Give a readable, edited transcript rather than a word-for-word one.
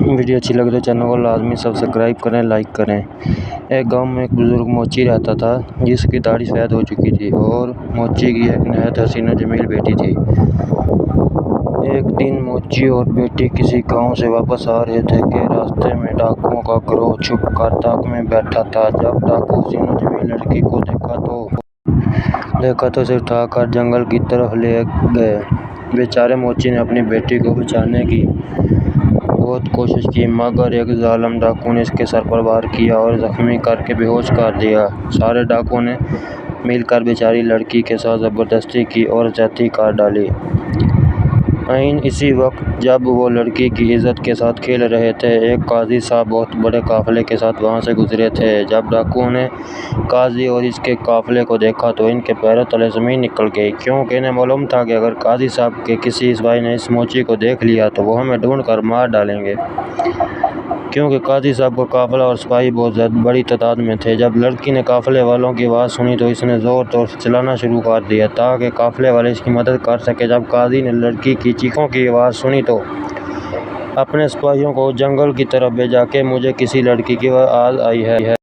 Video اچھی لگے تو چینل کو لازمی سبسکرائب کریں، لائک کریں۔ ایک گاؤں میں ایک بزرگ موچی رہتا تھا جس کی داڑھی سفید ہو چکی تھی اور موچی کی ایک نہایت حسین و جمیل بیٹی تھی۔ ایک دن موچی اور بیٹی کسی گاؤں سے واپس آ رہے تھے کہ راستے میں ڈاکوؤں کا گروہ چھپ کر تاک میں بیٹھا تھا۔ جب ڈاکو حسین و جمیل لڑکی کو دیکھا تو اسے اٹھا کر جنگل کی طرف لے گئے۔ بیچارے موچی نے اپنی بیٹی کو بچانے کی بہت کوشش کی مگر ایک ظالم ڈاکو نے اس کے سر پر وار کیا اور زخمی کر کے بے ہوش کر دیا۔ سارے ڈاکوؤں نے مل کر بیچاری لڑکی کے ساتھ زبردستی کی اور زیادتی کر ڈالی۔ عین اسی وقت جب وہ لڑکی کی عزت کے ساتھ کھیل رہے تھے، ایک قاضی صاحب بہت بڑے قافلے کے ساتھ وہاں سے گزرے تھے۔ جب ڈاکوؤں نے قاضی اور اس کے قافلے کو دیکھا تو ان کے پیروں تلے زمین نکل گئی، کیونکہ انہیں معلوم تھا کہ اگر قاضی صاحب کے کسی سپاہی نے اس موچی کو دیکھ لیا تو وہ ہمیں ڈھونڈ کر مار ڈالیں گے۔ کیونکہ قاضی صاحب کا قافلہ اور سپاہی بہت بڑی تعداد میں تھے۔ جب لڑکی نے قافلے والوں کی آواز سنی تو اس نے زور زور سے چلانا شروع کر دیا تاکہ قافلے والے اس کی مدد کر سکیں۔ جب قاضی نے لڑکی کی چیخوں کی آواز سنی تو اپنے سپاہیوں کو جنگل کی طرف بھیجا کہ مجھے کسی لڑکی کی آواز آئی ہے۔